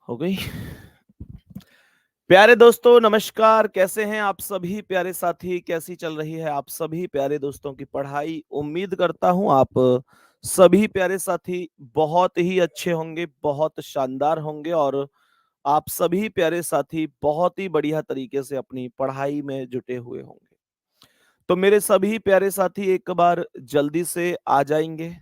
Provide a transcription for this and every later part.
हो गई। प्यारे दोस्तों नमस्कार, कैसे हैं आप सभी प्यारे साथी? कैसी चल रही है आप सभी प्यारे दोस्तों की पढ़ाई? उम्मीद करता हूँ आप सभी प्यारे साथी बहुत ही अच्छे होंगे, बहुत शानदार होंगे और आप सभी प्यारे साथी बहुत ही बढ़िया तरीके से अपनी पढ़ाई में जुटे हुए होंगे। तो मेरे सभी प्यारे साथी एक बार जल्दी से आ जाएँगे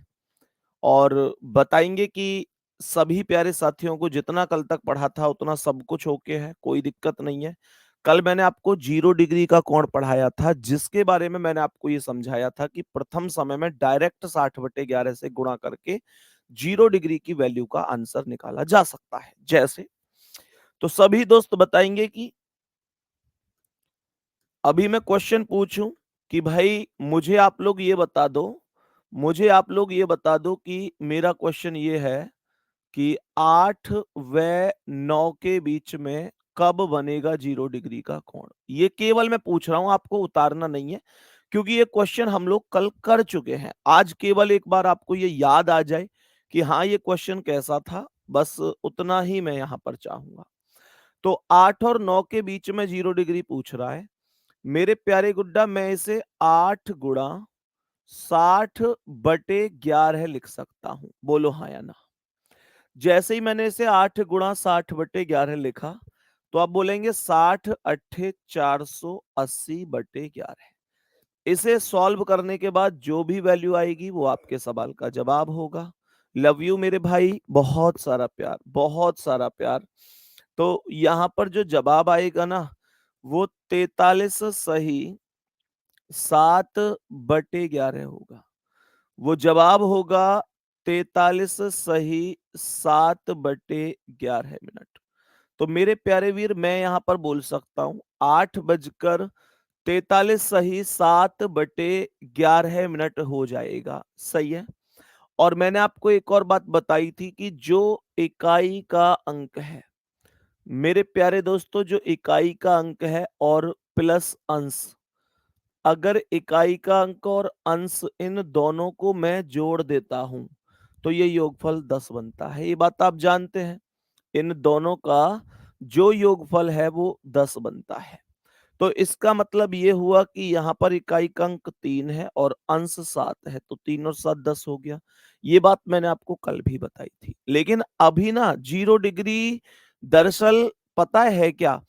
और बताएँगे कि सभी प्यारे साथियों को जितना कल तक पढ़ा था उतना सब कुछ ओके है, कोई दिक्कत नहीं है। कल मैंने आपको 0 डिग्री का कोण पढ़ाया था, जिसके बारे में मैंने आपको ये समझाया था कि प्रथम समय में डायरेक्ट 60/11 से गुणा करके 0 डिग्री की वैल्यू का आंसर निकाला जा सकता है। जैसे तो सभी दोस्त बताएँगे कि अभी मैं क्वेश्चन पूछूं कि भाई मुझे आप लोग ये बता दो कि मेरा क्वेश्चन ये है कि 8 व 9 के बीच में कब बनेगा 0 डिग्री का कोण? ये केवल मैं पूछ रहा हूं, आपको उतारना नहीं है, क्योंकि ये क्वेश्चन हम लोग कल कर चुके हैं। आज केवल एक बार आपको ये याद आ जाए कि हाँ, ये क्वेश्चन कैसा था, बस उतना ही मैं यहां पर चाहूंगा। तो 8 और 9 के बीच में 0 डिग्री पूछ रहा है। मेरे प्यारे गुड्डा, मैं इसे 8 गुणा 60/11 लिख सकता हूं। बोलो हाँ या ना। जैसे ही मैंने इसे 8 गुणा 60/11 लिखा, तो आप बोलेंगे 60 अट्ठे 480/11। इसे सॉल्व करने के बाद जो भी वैल्यू आएगी वो आपके सवाल का जवाब होगा। लव यू मेरे भाई, बहुत सारा प्यार, बहुत सारा प्यार। तो यहां पर जो जवाब आएगा ना, वो 43 सही 7/11 होगा। वो जवाब होगा 43 सही 7/11 मिनट। तो मेरे प्यारे वीर, मैं यहां पर बोल सकता हूं 8:43 सही 7/11 हो जाएगा। सही है। और मैंने आपको एक और बात बताई थी कि जो इकाई का अंक है, मेरे प्यारे दोस्तों, जो इकाई का अंक है और प्लस अंश, अगर इकाई का अंक और अंश इन दोनों को मैं जोड़ देता हूं तो ये योगफल 10 बनता है। ये बात आप जानते हैं। इन दोनों का जो योगफल है वो 10 बनता है। तो इसका मतलब ये हुआ कि यहाँ पर इकाई का अंक 3 है और अंश 7 है, तो 3 और 7 10 हो गया। ये बात मैंने आपको कल भी बताई थी। लेकिन अभी ना 0 डिग्री, दरअसल पता है क्या,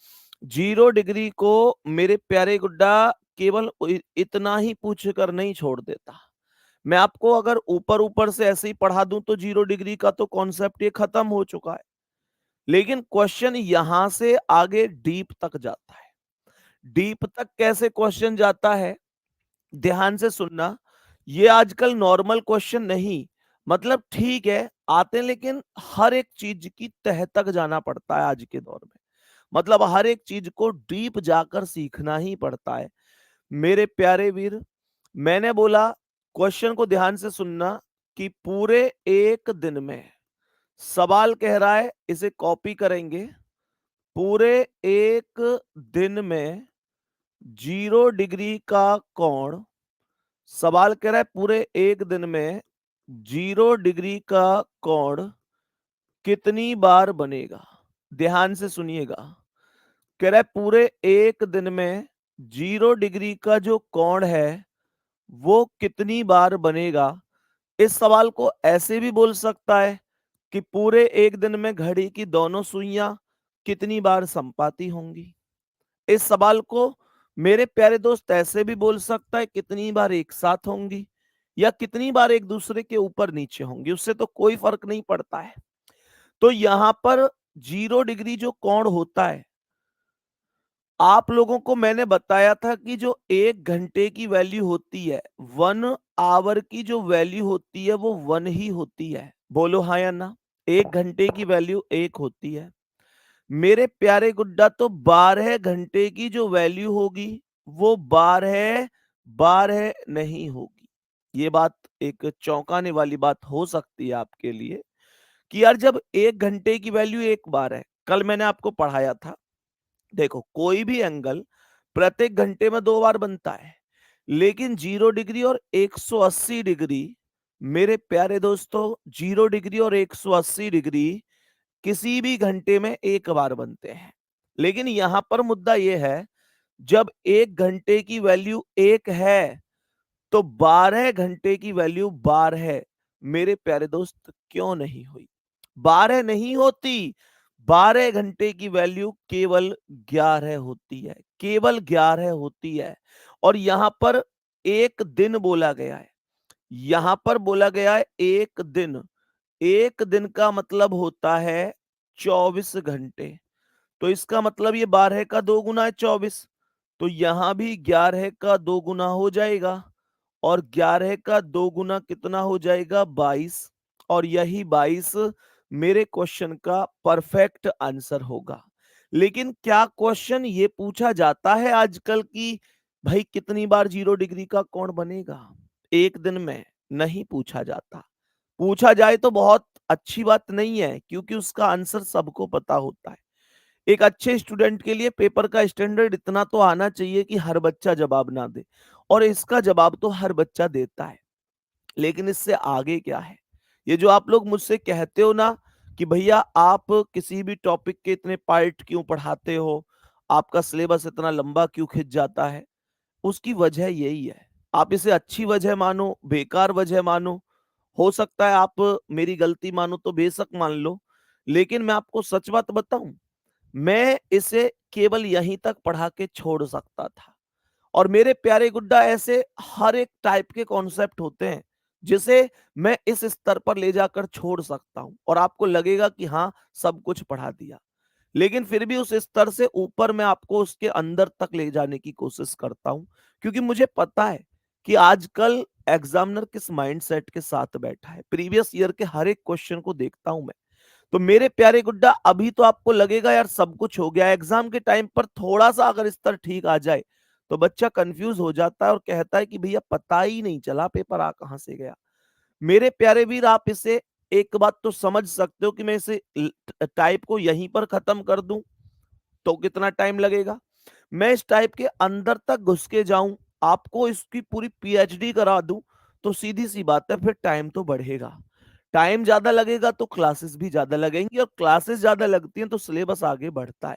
0 डिग्री को मेरे प्यारे गुड्डा केवल इतना ही पूछ कर नहीं छोड़ देता। मैं आपको अगर ऊपर ऊपर से ऐसे ही पढ़ा दूं तो 0 डिग्री का तो कॉन्सेप्ट ये खत्म हो चुका है। लेकिन क्वेश्चन यहां से आगे डीप तक जाता है। डीप तक कैसे क्वेश्चन जाता है, ध्यान से सुनना। ये आजकल नॉर्मल क्वेश्चन नहीं, मतलब ठीक है आते हैं, लेकिन हर एक चीज की तह तक जाना पड़ता है आज के दौर में। मतलब हर एक चीज को डीप जाकर सीखना ही पड़ता है। मेरे प्यारे वीर, मैंने बोला क्वेश्चन को ध्यान से सुनना कि पूरे एक दिन में, सवाल कह रहा है इसे कॉपी करेंगे, पूरे एक दिन में 0 डिग्री का कोण, सवाल कह रहा है पूरे एक दिन में 0 डिग्री का कोण कितनी बार बनेगा? ध्यान से सुनिएगा। कह रहा है पूरे एक दिन में 0 डिग्री का जो कोण है वो कितनी बार बनेगा। इस सवाल को ऐसे भी बोल सकता है कि पूरे एक दिन में घड़ी की दोनों सुइयां कितनी बार संपाती होंगी। इस सवाल को मेरे प्यारे दोस्त ऐसे भी बोल सकता है कितनी बार एक साथ होंगी या कितनी बार एक दूसरे के ऊपर नीचे होंगी, उससे तो कोई फर्क नहीं पड़ता है। तो यहां पर 0 डिग्री जो कोण होता है, आप लोगों को मैंने बताया था कि जो 1 घंटे की वैल्यू होती है, 1 आवर की जो वैल्यू होती है वो 1 ही होती है। बोलो हाँ या ना। 1 घंटे की वैल्यू 1 होती है। मेरे प्यारे गुड्डा, तो 12 घंटे की जो वैल्यू होगी वो 12 नहीं होगी। ये बात एक चौंकाने वाली बात हो सकती है आपके लिए कि यार जब 1 घंटे की वैल्यू 1 बार है, कल मैंने आपको पढ़ाया था, देखो कोई भी एंगल प्रत्येक घंटे में 2 बार बनता है, लेकिन 0 डिग्री और 180 डिग्री, मेरे प्यारे दोस्तों, 0 डिग्री और 180 डिग्री किसी भी घंटे में एक बार बनते हैं। लेकिन यहां पर मुद्दा यह है, जब 1 घंटे की वैल्यू 1 है, तो 12 घंटे की वैल्यू 12 है। मेरे प्यारे दोस्त, क्यों नहीं हुई? 12 नहीं होती। 12 घंटे की वैल्यू केवल 11 होती है, केवल 11 होती है। और यहां पर एक दिन बोला गया है, यहां पर बोला गया है एक दिन। एक दिन का मतलब होता है 24 घंटे। तो इसका मतलब ये 12 का 2 गुना है 24। तो यहां भी 11 का 2 गुना हो जाएगा, और 11 का 2 गुना कितना हो जाएगा? 22। और यही 22 मेरे क्वेश्चन का परफेक्ट आंसर होगा। लेकिन क्या क्वेश्चन ये पूछा जाता है आजकल कि भाई कितनी बार 0 डिग्री का कोण बनेगा एक दिन में? नहीं पूछा जाता। पूछा जाए तो बहुत अच्छी बात नहीं है, क्योंकि उसका आंसर सबको पता होता है। एक अच्छे स्टूडेंट के लिए पेपर का स्टैंडर्ड इतना तो आना चाहिए कि हर बच्चा जवाब ना दे, और इसका जवाब तो हर बच्चा देता है। लेकिन इससे आगे क्या है? ये जो आप लोग मुझसे कहते हो ना कि भैया आप किसी भी टॉपिक के इतने पार्ट क्यों पढ़ाते हो, आपका सिलेबस इतना लंबा क्यों खिंच जाता है, उसकी वजह यही है। आप इसे अच्छी वजह मानो, बेकार वजह मानो, हो सकता है आप मेरी गलती मानो तो बेशक मान लो, लेकिन मैं आपको सच बात बताऊं, मैं इसे केवल यहीं तक पढ़ा के छोड़ सकता था। और मेरे प्यारे गुड्डा, ऐसे हर एक टाइप के कॉन्सेप्ट होते हैं जिसे मैं इस स्तर पर ले जाकर छोड़ सकता हूं, और आपको लगेगा कि हाँ, सब कुछ पढ़ा दिया। लेकिन फिर भी उस स्तर से ऊपर मैं आपको उसके अंदर तक ले जाने की कोशिश करता हूं, क्योंकि मुझे पता है कि आजकल एग्जामिनर किस माइंडसेट के साथ बैठा है। प्रीवियस ईयर के हर एक क्वेश्चन को देखता हूं मैं। तो मेरे प्यारे गुड्डा, अभी तो आपको लगेगा यार सब कुछ हो गया, एग्जाम के टाइम पर थोड़ा सा अगर स्तर ठीक आ जाए तो बच्चा कंफ्यूज हो जाता है और कहता है कि भैया पता ही नहीं चला पेपर आ कहां से गया। मेरे प्यारे वीर, आप इसे एक बात तो समझ सकते हो कि मैं इसे टाइप को यहीं पर खत्म कर दूं तो कितना टाइम लगेगा? मैं इस टाइप के अंदर तक घुस के जाऊं, आपको इसकी पूरी पीएचडी करा दूं, तो सीधी सी बात है, फिर टाइम तो बढ़ेगा। टाइम ज्यादा लगेगा तो क्लासेस भी ज्यादा लगेंगी, और क्लासेस ज्यादा लगती हैं तो सिलेबस आगे बढ़ता है।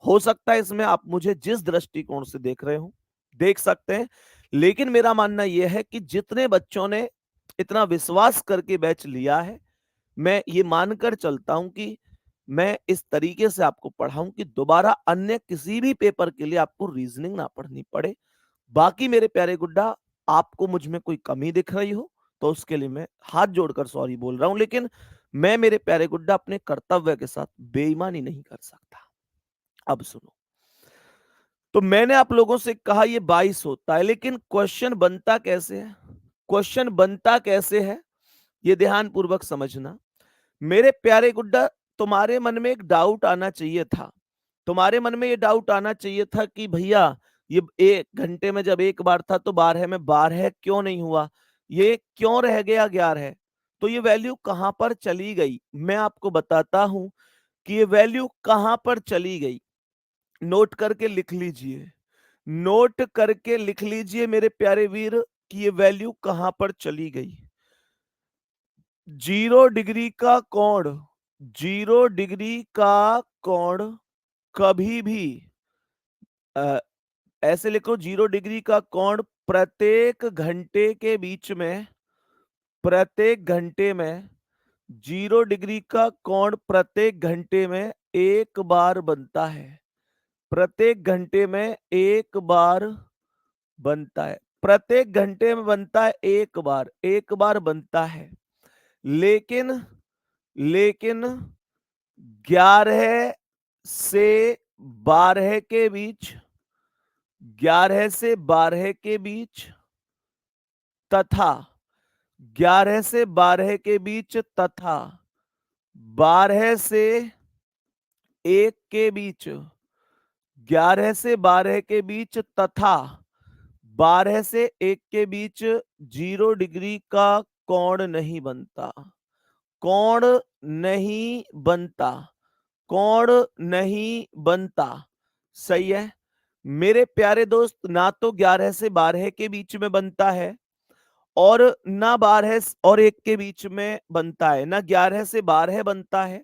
हो सकता है इसमें आप मुझे जिस दृष्टिकोण से देख रहे हो देख सकते हैं, लेकिन मेरा मानना यह है कि जितने बच्चों ने इतना विश्वास करके बैच लिया है, मैं ये मानकर चलता हूं कि मैं इस तरीके से आपको पढ़ाऊं कि दोबारा अन्य किसी भी पेपर के लिए आपको रीजनिंग ना पढ़नी पड़े। बाकी मेरे प्यारे गुड्डा, आपको मुझ में कोई कमी दिख रही हो तो उसके लिए मैं हाथ जोड़कर सॉरी बोल रहा हूं, लेकिन मैं मेरे प्यारे गुड्डा अपने कर्तव्य के साथ बेईमानी नहीं कर सकता। अब सुनो, तो मैंने आप लोगों से कहा ये 22 होता है, लेकिन क्वेश्चन बनता कैसे है? क्वेश्चन बनता कैसे है, ये ध्यान पूर्वक समझना। मेरे प्यारे गुड्डा, तुम्हारे मन में एक डाउट आना चाहिए था। तुम्हारे मन में ये डाउट आना चाहिए था कि भैया ये 1 घंटे में जब एक बार था तो 12 में 12 क्यों नहीं हुआ, ये क्यों रह गया 11? तो ये वैल्यू कहां पर चली गई? मैं आपको बताता हूं कि ये वैल्यू कहां पर चली गई। नोट करके लिख लीजिए, नोट करके लिख लीजिए मेरे प्यारे वीर कि ये वैल्यू कहां पर चली गई। 0 डिग्री का कोण, 0 डिग्री का कोण कभी भी अ, ऐसे लिखो, 0 डिग्री का कोण प्रत्येक घंटे के बीच में, प्रत्येक घंटे में 0 डिग्री का कोण प्रत्येक घंटे में एक बार बनता है। प्रत्येक घंटे में एक बार बनता है, प्रत्येक घंटे में बनता है एक बार बनता है। लेकिन लेकिन 11 से 12 के बीच, 11 से 12 के बीच तथा 11 से 12 के बीच तथा 12 से 1 के बीच, 11 से 12 के बीच तथा 12 से 1 के बीच 0 डिग्री का कोण नहीं बनता। कोण नहीं बनता, कोण नहीं बनता। सही है मेरे प्यारे दोस्त, ना तो 11 से 12 के बीच में बनता है, और ना 12 और 1 के बीच में बनता है, ना 11 से 12 बनता है,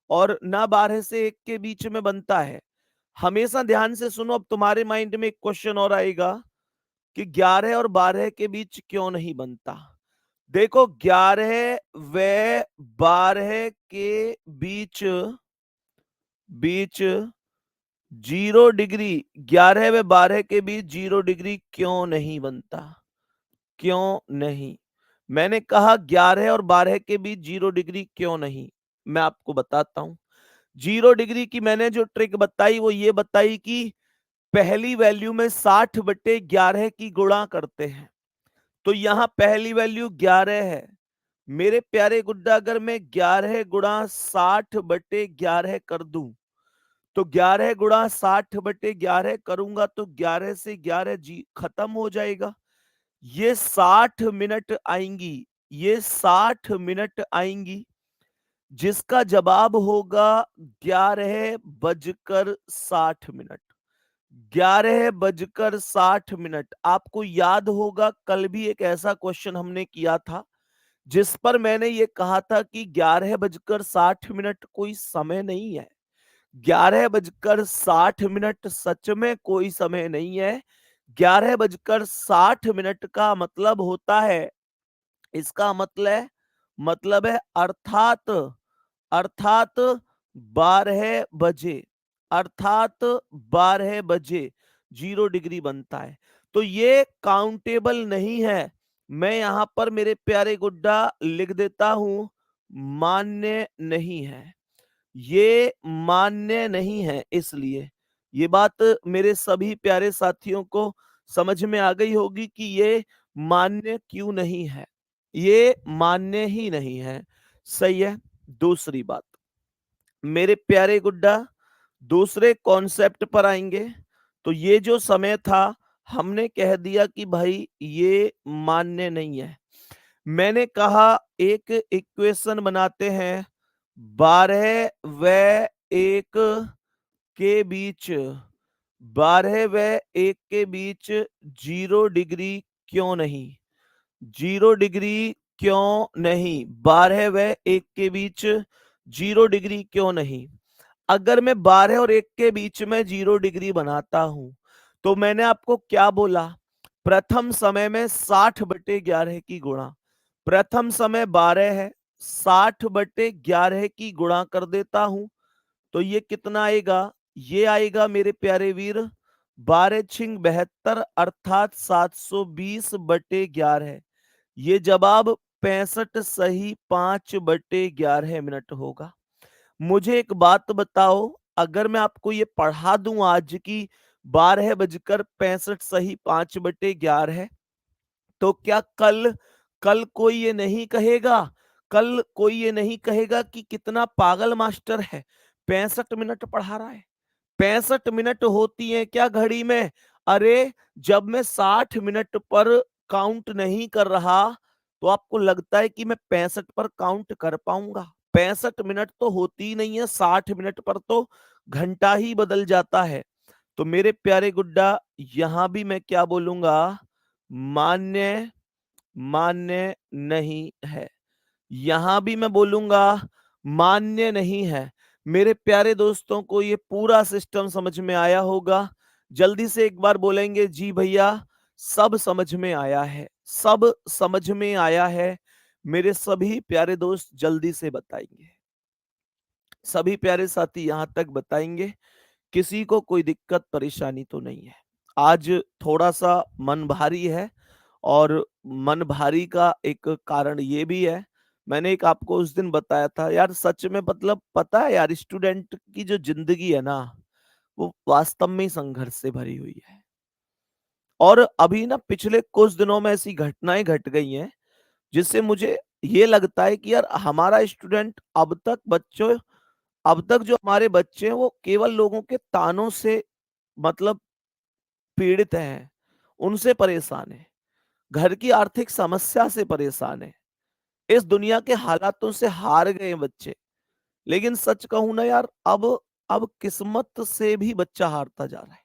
और ना 12 से 1 के बीच में बनता है। हमेशा ध्यान से सुनो, अब तुम्हारे माइंड में एक क्वेश्चन और आएगा कि 11 और 12 के बीच क्यों नहीं बनता। देखो, 11 व 12 के बीच बीच 0 डिग्री, 11 व 12 के बीच 0 डिग्री क्यों नहीं बनता? क्यों नहीं? मैंने कहा 11 और 12 के बीच 0 डिग्री क्यों नहीं? मैं आपको बताता हूं। 0 डिग्री की मैंने जो ट्रिक बताई वो ये बताई कि पहली वैल्यू में 60/11 की गुणा करते हैं। तो यहां पहली वैल्यू 11 है। मेरे प्यारे गुड्डा, अगर मैं 11 गुणा 60/11 कर दूं तो 11 गुणा 60/11 करूंगा तो 11 से 11 जी खत्म हो जाएगा। ये 60 मिनट आएंगी, ये 60 मिनट आएंगी, जिसका जवाब होगा 11:60। 11:60। आपको याद होगा कल भी एक ऐसा क्वेश्चन हमने किया था जिस पर मैंने ये कहा था कि 11:60 कोई समय नहीं है। 11:60 सच में कोई समय नहीं है। 11:60 का मतलब होता है, इसका मतलब है अर्थात अर्थात 12 बजे, अर्थात 12 बजे 0 डिग्री बनता है। तो ये काउंटेबल नहीं है। मैं यहां पर मेरे प्यारे गुड्डा लिख देता हूं, मान्य नहीं है। ये मान्य नहीं है। इसलिए ये बात मेरे सभी प्यारे साथियों को समझ में आ गई होगी कि ये मान्य क्यों नहीं है। ये मान्य ही नहीं है। सही है। दूसरी बात, मेरे प्यारे गुड्डा, दूसरे कॉन्सेप्ट पर आएंगे। तो ये जो समय था, हमने कह दिया कि भाई ये मान्य नहीं है। मैंने कहा एक इक्वेशन बनाते हैं, 12 व 1 के बीच, 12 व 1 के बीच 0 डिग्री क्यों नहीं? 0 डिग्री क्यों नहीं? 12 व 1 के बीच 0 डिग्री क्यों नहीं? अगर मैं 12 और 1 के बीच में 0 डिग्री बनाता हूं तो मैंने आपको क्या बोला? प्रथम समय में 60/11 की गुणा। प्रथम समय 12 है, 60/11 की गुणा कर देता हूं तो ये कितना आएगा? ये आएगा मेरे प्यारे वीर 12×6 = 72 अर्थात 720/11। ये जवाब 65 सही 5/11 होगा। मुझे एक बात बताओ, अगर मैं आपको ये पढ़ा दूं आज की 12:65 सही 5/11, तो क्या कल कल कोई ये नहीं कहेगा, कल कोई ये नहीं कहेगा कि कितना पागल मास्टर है, 65 मिनट पढ़ा रहा है। 65 मिनट होती है क्या घड़ी में? अरे, जब मैं 60 मिनट पर काउंट नहीं कर रहा तो आपको लगता है कि मैं 65 पर काउंट कर पाऊंगा? 65 मिनट तो होती ही नहीं है, 60 मिनट पर तो घंटा ही बदल जाता है। तो मेरे प्यारे गुड्डा, यहां भी मैं क्या बोलूंगा? मान्य मान्य नहीं है। यहां भी मैं बोलूंगा मान्य नहीं है। मेरे प्यारे दोस्तों को ये पूरा सिस्टम समझ में आया होगा। जल्दी से एक बार बोलेंगे, जी भैया सब समझ में आया है, सब समझ में आया है। मेरे सभी प्यारे दोस्त जल्दी से बताएंगे, सभी प्यारे साथी यहां तक बताएंगे, किसी को कोई दिक्कत परेशानी तो नहीं है। आज थोड़ा सा मन भारी है, और मन भारी का एक कारण ये भी है, मैंने एक आपको उस दिन बताया था यार, सच में मतलब पता है यार, स्टूडेंट की जो जिंदगी है ना, वो वास्तव में ही संघर्ष से भरी हुई है। और अभी ना पिछले कुछ दिनों में ऐसी घटनाएं घट गई हैं जिससे मुझे ये लगता है कि यार हमारा स्टूडेंट अब तक जो हमारे बच्चे हैं वो केवल लोगों के तानों से मतलब पीड़ित हैं, उनसे परेशान है, घर की आर्थिक समस्या से परेशान है, इस दुनिया के हालातों से हार गए हैं बच्चे। लेकिन सच कहूं ना यार, अब किस्मत से भी बच्चा हारता जा रहा है।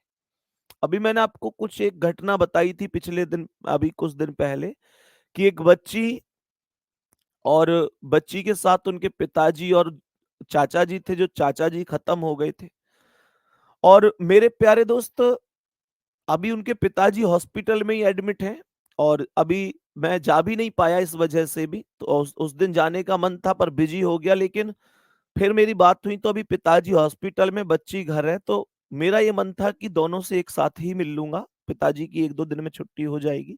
अभी मैंने आपको कुछ एक घटना बताई थी पिछले दिन, अभी कुछ दिन पहले, कि एक बच्ची और बच्ची के साथ उनके पिताजी और चाचा जी थे, जो चाचा जी खत्म हो गए थे। और मेरे प्यारे दोस्त, अभी उनके पिताजी हॉस्पिटल में ही एडमिट हैं, और अभी मैं जा भी नहीं पाया इस वजह से भी। तो उस दिन जाने का मन था पर बिजी हो गया, लेकिन फिर मेरी बात हुई तो अभी पिताजी हॉस्पिटल में, बच्ची घर है, तो मेरा ये मन था कि दोनों से एक साथ ही मिल लूंगा, पिताजी की 1-2 दिन में छुट्टी हो जाएगी।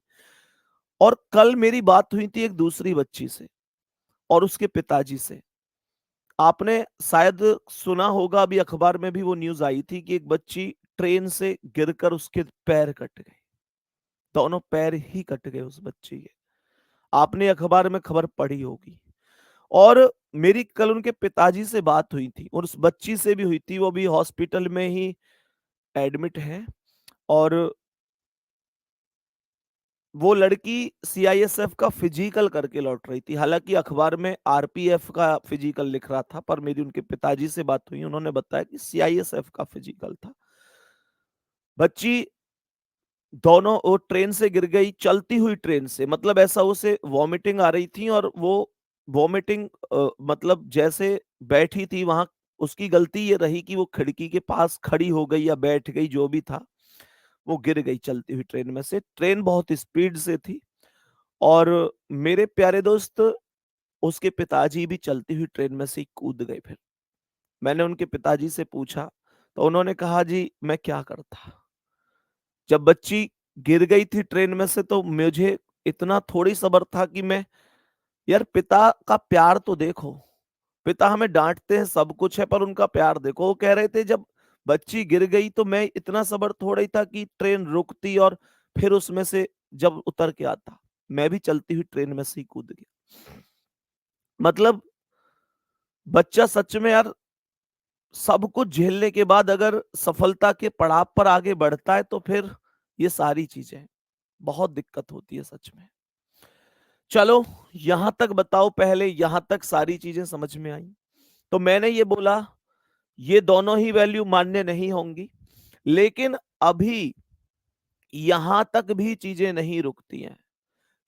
और कल मेरी बात हुई थी एक दूसरी बच्ची से और उसके पिताजी से। आपने शायद सुना होगा, अभी अखबार में भी वो न्यूज़ आई थी कि एक बच्ची ट्रेन से गिरकर उसके पैर कट गए। दोनों पैर ही कट गए उस बच्ची के। आपने अखबार में खबर पढ़ी होगी। और मेरी कल उनके पिताजी से बात हुई थी और उस बच्ची से भी हुई थी, वो भी हॉस्पिटल में ही एडमिट है। और वो लड़की सीआईएसएफ का फिजिकल करके लौट रही थी। हालांकि अखबार में आरपीएफ का फिजिकल लिख रहा था, पर मेरी उनके पिताजी से बात हुई, उन्होंने बताया कि सीआईएसएफ का फिजिकल था। बच्ची, दोनों वो ट्रेन से गिर गई, चलती हुई ट्रेन से, मतलब ऐसा उसे वॉमिटिंग आ रही थी, और वो वॉमिटिंग मतलब जैसे बैठी थी वहां, उसकी गलती ये रही कि वो खिड़की के पास खड़ी हो गई या बैठ गई, जो भी था, वो गिर गई चलती हुई ट्रेन में से। ट्रेन बहुत स्पीड से थी। और मेरे प्यारे दोस्त, उसके पिताजी भी चलती हुई ट्रेन में से ही कूद गए। फिर मैंने उनके पिताजी से पूछा, तो उन्होंने कहा, जी मैं क्या करता, जब बच्ची गिर गई थी ट्रेन में से तो मुझे इतना थोड़ी सब्र था कि मैं, यार पिता का प्यार तो देखो, पिता हमें डांटते हैं, सब कुछ है, पर उनका प्यार देखो। वो कह रहे थे जब बच्ची गिर गई तो मैं इतना सब्र थोड़ा ही था कि ट्रेन रुकती और फिर उसमें से जब उतर के आता, मैं भी चलती हुई ट्रेन में से ही कूद गया। मतलब बच्चा सच में यार, सब कुछ झेलने के बाद अगर सफलता के पड़ाव पर आगे बढ़ता है तो फिर ये सारी चीजें, बहुत दिक्कत होती है सच में। चलो, यहां तक बताओ, पहले यहां तक सारी चीजें समझ में आई। तो मैंने ये बोला, ये दोनों ही वैल्यू मान्य नहीं होंगी, लेकिन अभी यहां तक भी चीजें नहीं रुकती हैं।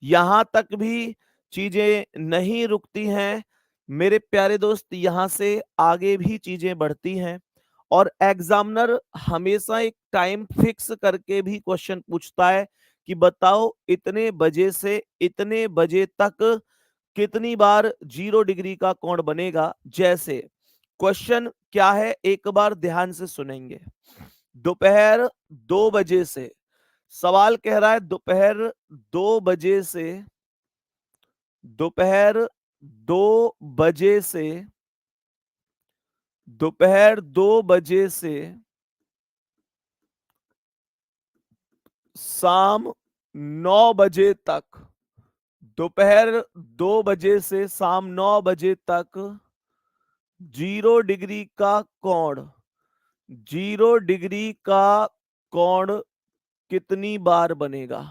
यहां तक भी चीजें नहीं रुकती हैं मेरे प्यारे दोस्त, यहां से आगे भी चीजें बढ़ती हैं। और एग्जामिनर हमेशा एक टाइम फिक्स करके भी क्वेश्चन पूछता है कि बताओ इतने बजे से इतने बजे तक कितनी बार 0 डिग्री का कोण बनेगा। जैसे क्वेश्चन क्या है, एक बार ध्यान से सुनेंगे। दोपहर 2 बजे से, सवाल कह रहा है दोपहर 2 बजे से, दोपहर 2 बजे से, दोपहर 2 बजे से शाम 9 बजे तक, दोपहर 2 बजे से शाम 9 बजे तक 0 डिग्री का कोण, 0 डिग्री का कोण कितनी बार बनेगा।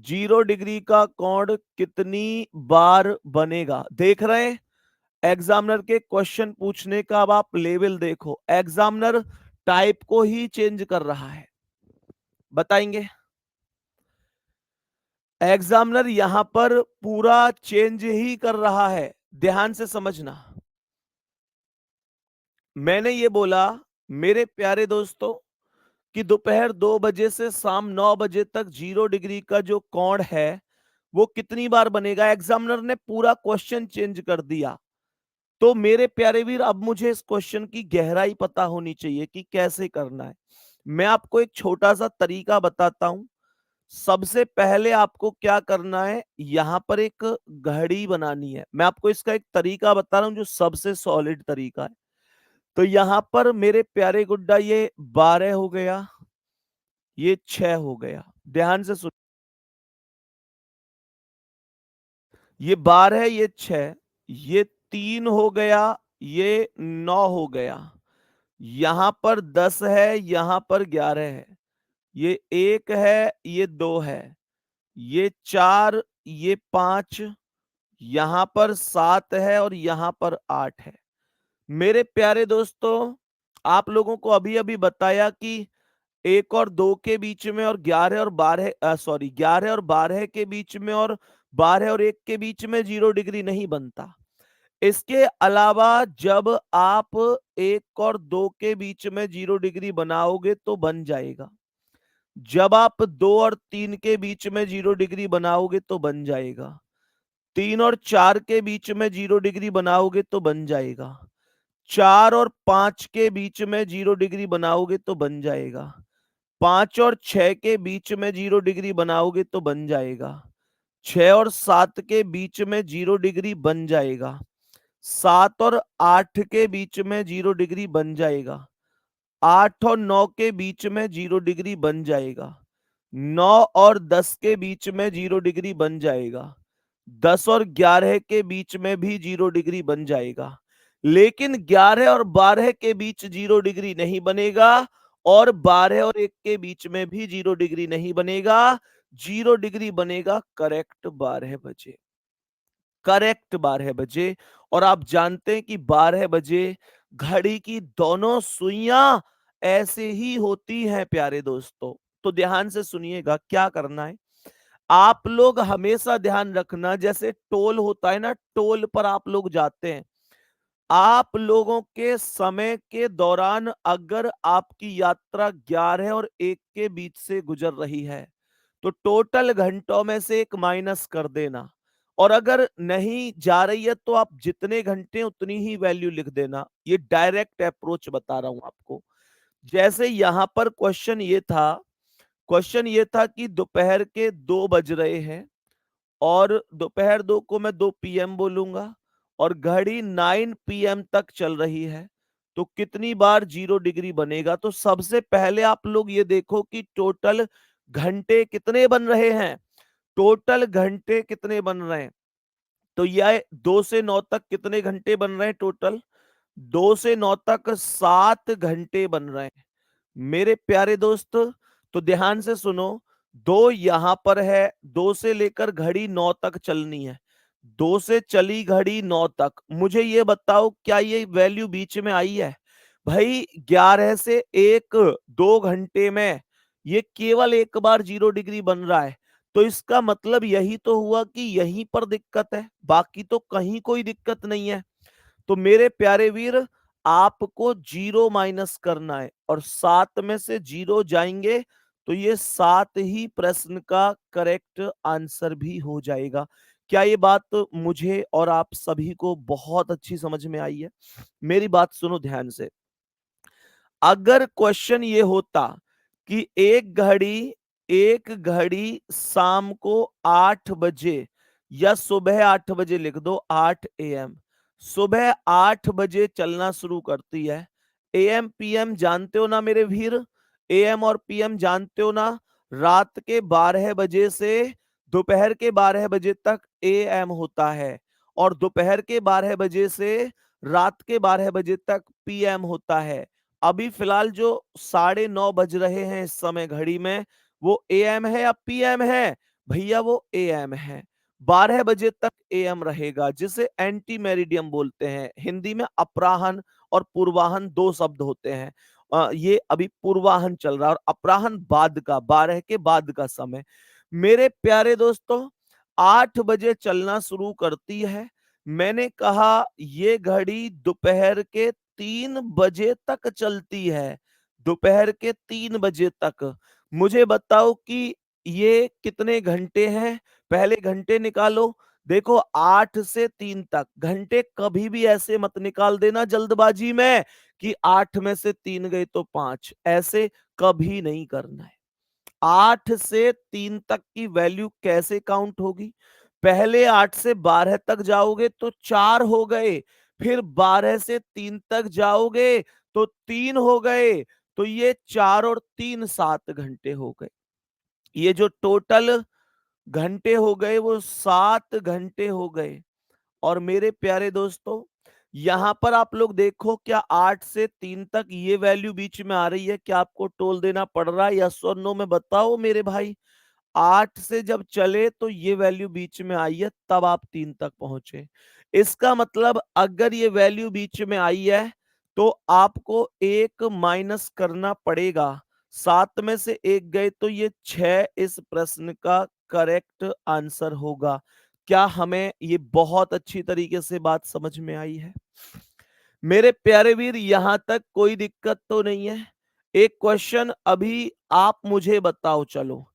0 डिग्री का कोण कितनी बार बनेगा। देख रहे हैं एग्जामिनर के क्वेश्चन पूछने का, अब आप लेवल देखो, एग्जामिनर टाइप को ही चेंज कर रहा है। बताएंगे, एग्जामिनर यहां पर पूरा चेंज ही कर रहा है। ध्यान से समझना, मैंने ये बोला मेरे प्यारे दोस्तों कि दोपहर 2 बजे से शाम 9 बजे तक 0 डिग्री का जो कोण है वो कितनी बार बनेगा। एग्जामिनर ने पूरा क्वेश्चन चेंज कर दिया। तो मेरे प्यारे वीर, अब मुझे इस क्वेश्चन की गहराई पता होनी चाहिए कि कैसे करना है। मैं आपको एक छोटा सा तरीका बताता हूं। सबसे पहले आपको क्या करना है, यहां पर एक घड़ी बनानी है। मैं आपको इसका एक तरीका बता रहा हूं जो सबसे सॉलिड तरीका है। तो यहां पर मेरे प्यारे गुड्डा, ये 12 हो गया, ये 6 हो गया। ध्यान से सुन, ये 12 है, ये 6, ये 3 हो गया, ये 9 हो गया, यहां पर 10 है, यहां पर 11 है, ये 1 है, ये 2 है, ये 4, ये 5, यहां पर 7 है और यहां पर 8 है। मेरे प्यारे दोस्तों, आप लोगों को अभी अभी बताया कि 1 और 2 के बीच में और 11 और 12 के बीच में और 12 और 1 के बीच में 0 डिग्री नहीं बनता। इसके अलावा जब आप 1 और 2 के बीच में 0 डिग्री बनाओगे तो बन जाएगा। जब आप 2 और 3 के बीच में 0 डिग्री बनाओगे तो बन जाएगा। 3 और 4 के बीच में 0 डिग्री बनाओगे तो बन जाएगा। 4 और 5 के बीच में 0 डिग्री बनाओगे तो बन जाएगा। 5 और 6 के बीच में 0 डिग्री बनाओगे तो बन जाएगा। 6 और 7 के बीच में 0 डिग्री बन जाएगा। 7 और 8 के बीच में 0 डिग्री बन जाएगा। 8 और 9 के बीच में 0 डिग्री बन जाएगा। 9 और 10 के बीच में 0 डिग्री बन जाएगा। 10 और 11 के बीच में भी 0 डिग्री बन जाएगा। लेकिन 11 और 12 के बीच 0 डिग्री नहीं बनेगा और 12 और 1 के बीच में भी 0 डिग्री नहीं बनेगा। 0 डिग्री बनेगा करेक्ट 12 बजे। करेक्ट 12 बजे। और आप जानते हैं कि 12 बजे घड़ी की दोनों सुइयां ऐसे ही होती हैं प्यारे दोस्तों। तो ध्यान से सुनिएगा क्या करना है। आप लोग हमेशा ध्यान रखना, जैसे टोल होता है ना, टोल पर आप लोग जाते हैं। आप लोगों के समय के दौरान अगर आपकी यात्रा 11 और 1 के बीच से गुजर रही है तो टोटल घंटों में से एक माइनस कर देना। और अगर नहीं जा रही है तो आप जितने घंटे उतनी ही वैल्यू लिख देना। ये डायरेक्ट अप्रोच बता रहा हूं आपको। जैसे यहां पर क्वेश्चन ये था कि दोपहर के 2 बज रहे हैं और दोपहर 2 को मैं 2 पीएम बोलूंगा और घड़ी 9 पीएम तक चल रही है। तो कितनी बार 0 डिग्री बनेगा? तो सबसे पहले आप लोग ये देखो कि टोटल घंटे कितने बन रहे हैं। टोटल घंटे कितने बन रहे हैं? तो यह 2 से 9 तक कितने घंटे बन रहे हैं टोटल? 2 से 9 तक 7 घंटे बन रहे हैं। मेरे प्यारे दोस्त, तो ध्यान से सुनो। 2 यहां पर है, 2 से लेकर घड़ी 9 तक चलनी है। 2 से चली घड़ी 9 तक। मुझे ये बताओ क्या ये वैल्यू बीच में आई है? भाई 11 से 1 2 घंटे में ये केवल एक बार 0 डिग्री बन रहा है। तो इसका मतलब यही तो हुआ कि यहीं पर दिक्कत है, बाकी तो कहीं कोई दिक्कत नहीं है। तो मेरे प्यारे वीर, आपको 0 माइनस करना है और 7 में से 0 जाएंगे तो ये 7 ही प्रश्न का करेक्ट आंसर भी हो जाएगा। क्या ये बात मुझे और आप सभी को बहुत अच्छी समझ में आई है? मेरी बात सुनो ध्यान से। अगर क्वेश्चन ये होता कि एक घड़ी शाम को 8 बजे या सुबह 8 बजे, लिख दो 8 एएम, सुबह 8 बजे चलना शुरू करती है। एएम पीएम जानते हो ना मेरे वीर? एएम और पीएम जानते हो ना? रात के 12 बजे से दोपहर के 12 बजे तक एएम होता है और दोपहर के 12 बजे से रात के 12 बजे तक पीएम होता है। अभी फिलहाल जो 9:30 बज रहे हैं इस समय घड़ी में, वो एएम है या पीएम है? भैया वो एएम है। 12 बजे तक एएम रहेगा, जिसे एंटी मेरिडियम बोलते हैं। हिंदी में अपराहन और पूर्वाहन 2 शब्द होते हैं। ये अभी पूर्वाहन चल रहा है और अपराहन बाद का, 12 के बाद का समय। मेरे प्यारे दोस्तों, 8 बजे चलना शुरू करती है। मैंने कहा ये घड़ी दोपहर के 3 बजे तक चलती है। दोपहर के 3 बजे तक। मुझे बताओ कि ये कितने घंटे हैं? पहले घंटे निकालो। देखो 8 से 3 तक घंटे कभी भी ऐसे मत निकाल देना जल्दबाजी में कि 8 में से 3 गए तो 5, ऐसे कभी नहीं करना है। 8 से 3 तक की वैल्यू कैसे काउंट होगी? पहले 8 से 12 तक जाओगे तो 4 हो गए, फिर 12 से 3 तक जाओगे तो 3 हो गए। तो ये 4 और 3 7 घंटे हो गए। ये जो टोटल घंटे हो गए वो 7 घंटे हो गए। और मेरे प्यारे दोस्तों, यहां पर आप लोग देखो, क्या 8 से 3 तक ये वैल्यू बीच में आ रही है? क्या आपको टोल देना पड़ रहा है? यस और नो में बताओ मेरे भाई। 8 से जब चले तो ये वैल्यू बीच में आई है, तब आप 3 तक पहुंचे। इसका मतलब अगर ये वैल्यू बीच में आई है तो आपको 1 माइनस करना पड़ेगा। 7 में से 1 गए तो ये 6 इस प्रश्न का करेक्ट आंसर होगा। क्या हमें ये बहुत अच्छी तरीके से बात समझ में आई है? मेरे प्यारे वीर, यहां तक कोई दिक्कत तो नहीं है? एक क्वेश्चन अभी आप मुझे बताओ चलो।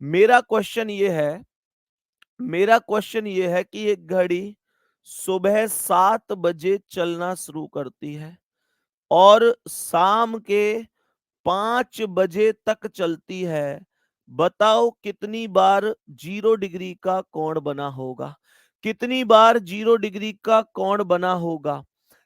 मेरा क्वेश्चन ये है मेरा क्वेश्चन ये है कि एक घड़ी सुबह 7 बजे चलना शुरू करती है और शाम के 5 बजे तक चलती है। बताओ कितनी बार 0 डिग्री का कोण बना होगा? कितनी बार 0 डिग्री का कोण बना होगा?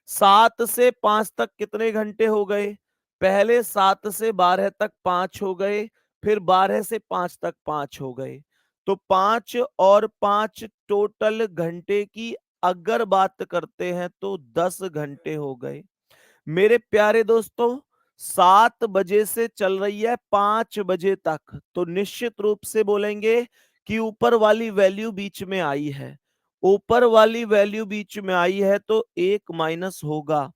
7 से 5 तक कितने घंटे हो गए? पहले 7 से 12 तक 5 हो गए, फिर 12 से 5 तक 5 हो गए। तो 5 और 5 टोटल घंटे की अगर बात करते हैं तो 10 घंटे हो गए। मेरे प्यारे दोस्तों, 7 बजे से चल रही है 5 बजे तक, तो निश्चित रूप से बोलेंगे कि ऊपर वाली वैल्यू बीच में आई है। ऊपर वाली वैल्यू बीच में आई है तो 1 माइनस होगा।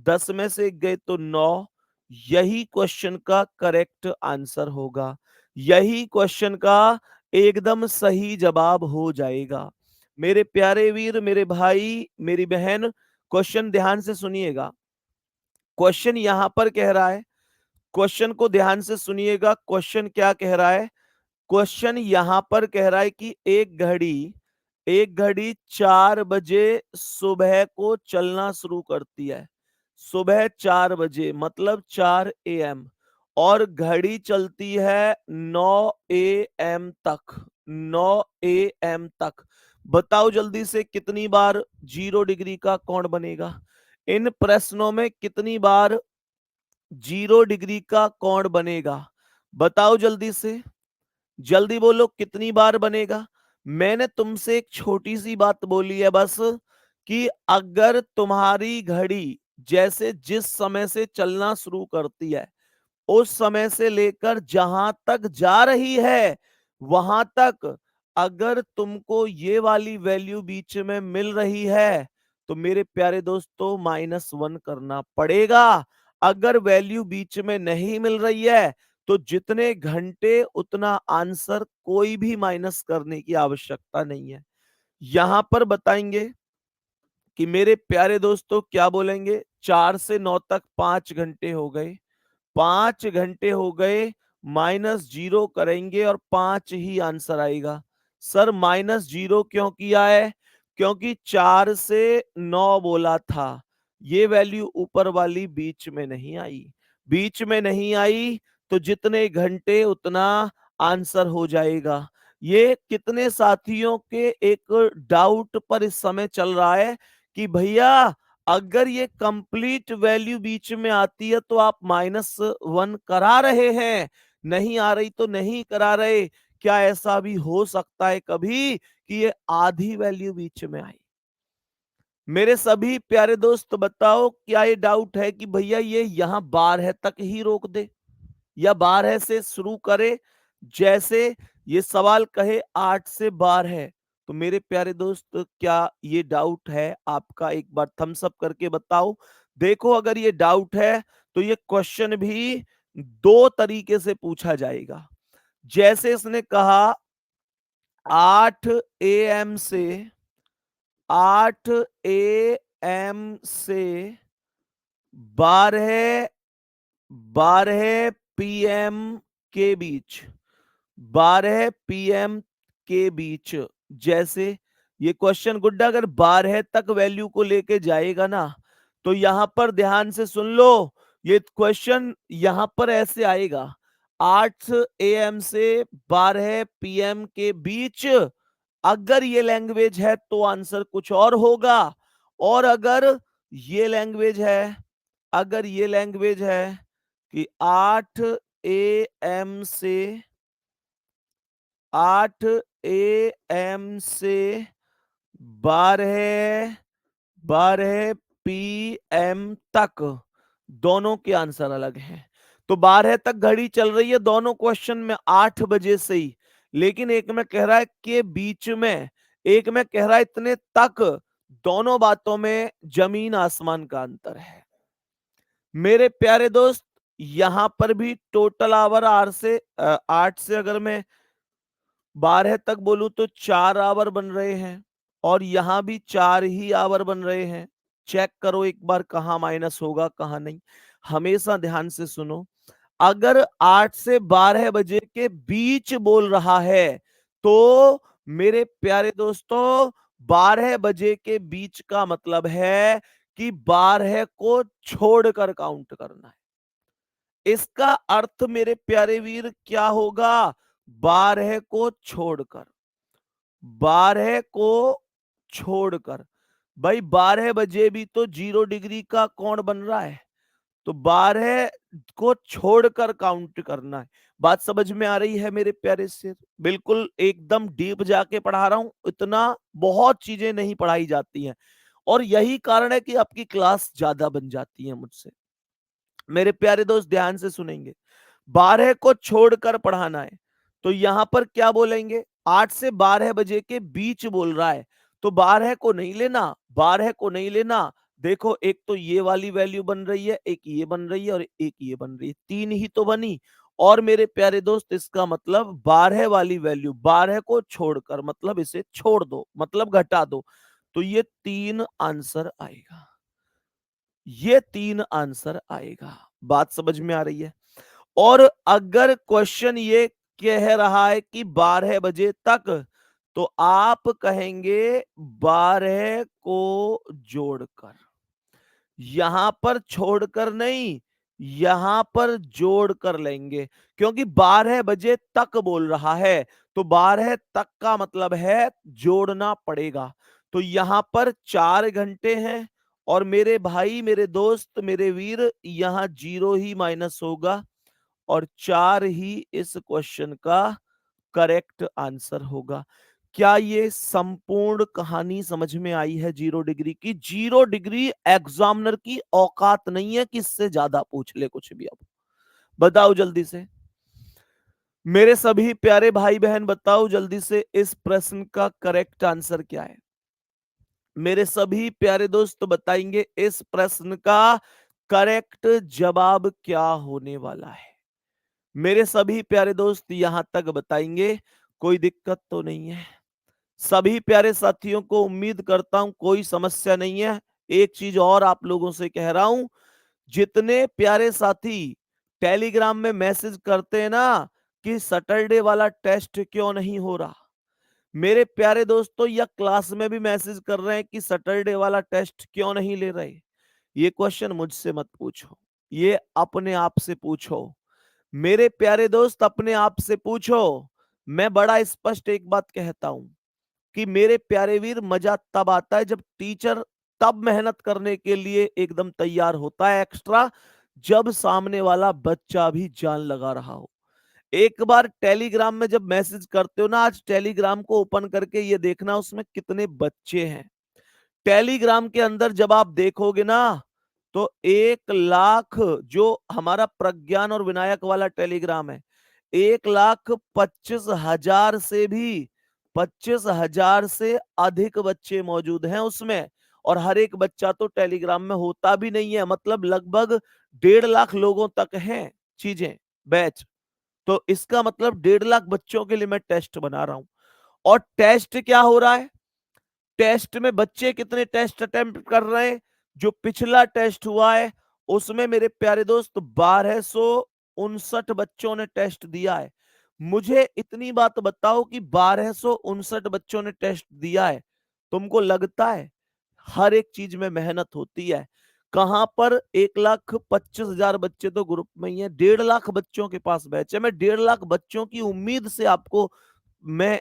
10 में से 1 गए तो 9। यही क्वेश्चन का करेक्ट आंसर होगा। यही क्वेश्चन का एकदम सही जवाब हो जाएगा। मेरे प्यारे वीर, मेरे भाई, मेरी बहन, क्वेश्चन ध्यान से सुनिएगा। क्वेश्चन यहां पर कह रहा है, क्वेश्चन को ध्यान से सुनिएगा। क्वेश्चन क्या कह रहा है? क्वेश्चन यहां पर कह रहा है कि एक घड़ी 4 बजे सुबह को चलना शुरू करती है। सुबह 4 बजे मतलब 4 AM, और घड़ी चलती है 9 AM तक। 9 AM तक बताओ जल्दी से कितनी बार 0 डिग्री का कोण बनेगा? इन प्रश्नों में कितनी बार 0 डिग्री का कोण बनेगा? बताओ जल्दी से, जल्दी बोलो कितनी बार बनेगा? मैंने तुमसे एक छोटी सी बात बोली है बस, कि अगर तुम्हारी घड़ी जैसे जिस समय से चलना शुरू करती है, उस समय से लेकर जहां तक जा रही है वहां तक अगर तुमको ये वाली वैल्यू बीच में मिल रही है तो मेरे प्यारे दोस्तों -1 करना पड़ेगा। अगर वैल्यू बीच में नहीं मिल रही है तो जितने घंटे उतना आंसर, कोई भी माइनस करने की आवश्यकता नहीं है। यहां पर बताएंगे कि मेरे प्यारे दोस्तों क्या बोलेंगे, 4 से 9 तक 5 घंटे हो गए। 5 घंटे हो गए, -0 करेंगे और 5 ही आंसर आएगा। सर -0 क्यों किया है? क्योंकि 4 से 9 बोला था। ये वैल्यू ऊपर वाली बीच में नहीं आई। बीच में नहीं आई तो जितने घंटे उतना आंसर हो जाएगा। ये कितने साथियों के एक डाउट पर इस समय चल रहा है कि भैया अगर ये कंप्लीट वैल्यू बीच में आती है तो आप -1 करा रहे हैं, नहीं आ रही तो नहीं करा रहे। क्या ऐसा भी हो सकता है कभी कि ये आधी वैल्यू बीच में आई? मेरे सभी प्यारे दोस्त बताओ, क्या ये डाउट है कि भैया ये यहां 12 तक ही रोक दे या 12 से शुरू करे? जैसे ये सवाल कहे 8 से 12, तो मेरे प्यारे दोस्त क्या ये डाउट है आपका? एक बार थम्स अप करके बताओ। देखो अगर ये डाउट है तो ये क्वेश्चन भी 2 तरीके से पूछा जाएगा। जैसे इसने कहा 8 AM से 12 PM के बीच, 12 PM के बीच। जैसे ये क्वेश्चन गुड्डा अगर 12 तक वैल्यू को लेके जाएगा ना, तो यहां पर ध्यान से सुन लो, ये क्वेश्चन यहां पर ऐसे आएगा, 8 AM से 12 PM के बीच। अगर ये लैंग्वेज है तो आंसर कुछ और होगा, और अगर ये लैंग्वेज है, अगर ये लैंग्वेज है कि 8 AM से 12 PM तक, दोनों के आंसर अलग हैं। तो 12 तक घड़ी चल रही है दोनों क्वेश्चन में 8 बजे से ही, लेकिन एक में कह रहा है कि बीच में, एक में कह रहा है इतने तक। दोनों बातों में जमीन आसमान का अंतर है। मेरे प्यारे दोस्त, यहां पर भी टोटल आवर 8 से अगर मैं 12 तक बोलूं तो 4 आवर बन रहे हैं। और यहां भी 4 ही आवर बन रहे हैं। चेक करो एक बार कहां माइनस होगा कहां नहीं। हमेशा ध्यान से सुनो, अगर 8 से 12 बजे के बीच बोल रहा है तो मेरे प्यारे दोस्तों 12 बजे के बीच का मतलब है कि 12 को छोड़कर काउंट करना है। इसका अर्थ मेरे प्यारे वीर क्या होगा? 12 को छोड़कर, 12 को छोड़कर। भाई 12 बजे भी तो 0 डिग्री का कोण बन रहा है, तो 12 को छोड़कर काउंट करना है। बात समझ में आ रही है मेरे प्यारे से? बिल्कुल एकदम डीप जाके पढ़ा रहा हूं, इतना बहुत चीजें नहीं पढ़ाई जाती हैं और यही कारण है कि आपकी क्लास ज्यादा बन जाती है मुझसे। मेरे प्यारे दोस्त ध्यान से सुनेंगे, 12 को छोड़कर पढ़ाना है तो यहां पर क्या बोलेंगे? 8 से 12 बजे के बीच बोल रहा है तो 12 को नहीं लेना, 12 को नहीं लेना। देखो एक तो ये वाली वैल्यू बन रही है, एक ये बन रही है और एक ये बन रही है, 3 ही तो बनी। और मेरे प्यारे दोस्त इसका मतलब 12 वाली वैल्यू 12 को छोड़कर मतलब इसे छोड़ दो, मतलब घटा दो, तो ये 3 आंसर आएगा। ये 3 आंसर आएगा। बात समझ में आ रही है? और अगर क्वेश्चन ये कह रहा है कि 12 बजे तक, तो आप कहेंगे 12 को जोड़कर, यहां पर छोड़कर नहीं, यहां पर जोड़ कर लेंगे, क्योंकि 12 बजे तक बोल रहा है तो 12 तक का मतलब है जोड़ना पड़ेगा। तो यहां पर 4 घंटे हैं और मेरे भाई, मेरे दोस्त, मेरे वीर, यहां 0 ही माइनस होगा और 4 ही इस क्वेश्चन का करेक्ट आंसर होगा। क्या ये संपूर्ण कहानी समझ में आई है 0 डिग्री की? 0 डिग्री एग्जामिनर की औकात नहीं है कि इससे ज्यादा पूछ ले कुछ भी। अब बताओ जल्दी से मेरे सभी प्यारे भाई बहन, बताओ जल्दी से इस प्रश्न का करेक्ट आंसर क्या है? मेरे सभी प्यारे दोस्त बताएंगे इस प्रश्न का करेक्ट जवाब क्या होने वाला है। मेरे सभी प्यारे दोस्त यहां तक बताएंगे, कोई दिक्कत तो नहीं है? सभी प्यारे साथियों को उम्मीद करता हूं कोई समस्या नहीं है। एक चीज और आप लोगों से कह रहा हूं, जितने प्यारे साथी टेलीग्राम में मैसेज करते हैं ना कि सैटरडे वाला टेस्ट क्यों नहीं हो रहा, मेरे प्यारे दोस्तों या क्लास में भी मैसेज कर रहे हैं कि सैटरडे वाला टेस्ट क्यों नहीं ले रहे, ये क्वेश्चन मुझसे मत पूछो, ये अपने आप से पूछो। मेरे प्यारे दोस्त अपने आप से पूछो। मैं बड़ा स्पष्ट एक बात कहता हूं कि मेरे प्यारे वीर, मजा तब आता है जब टीचर तब मेहनत करने के लिए एकदम तैयार होता है एक्स्ट्रा, जब सामने वाला बच्चा भी जान लगा रहा हो। एक बार टेलीग्राम में जब मैसेज करते हो ना, आज टेलीग्राम को ओपन करके ये देखना उसमें कितने बच्चे हैं। टेलीग्राम के अंदर जब आप देखोगे ना, तो 1 लाख, जो हमारा प्रज्ञान और विनायक वाला टेलीग्राम है, 1,25,000 से भी 25,000 से अधिक बच्चे मौजूद हैं उसमें। और हर एक बच्चा तो टेलीग्राम में होता भी नहीं है, मतलब लगभग 1.5 लाख लोगों तक हैं चीजें, बैच। तो इसका मतलब 1.5 लाख बच्चों के लिए मैं टेस्ट बना रहा हूं। और टेस्ट क्या हो रहा है? टेस्ट में बच्चे कितने टेस्ट अटेम्प्ट कर रहे हैं? जो पिछला टेस्ट हुआ है उसमें मेरे प्यारे दोस्त 1259 बच्चों ने टेस्ट दिया है। मुझे इतनी बात बताओ कि 1259 बच्चों ने टेस्ट दिया है, तुमको लगता है हर एक चीज में मेहनत होती है? कहां पर 1,25,000 बच्चे तो ग्रुप में ही है, 1.5 लाख बच्चों के पास बैच है। मैं 1.5 लाख बच्चों की उम्मीद से आपको मैं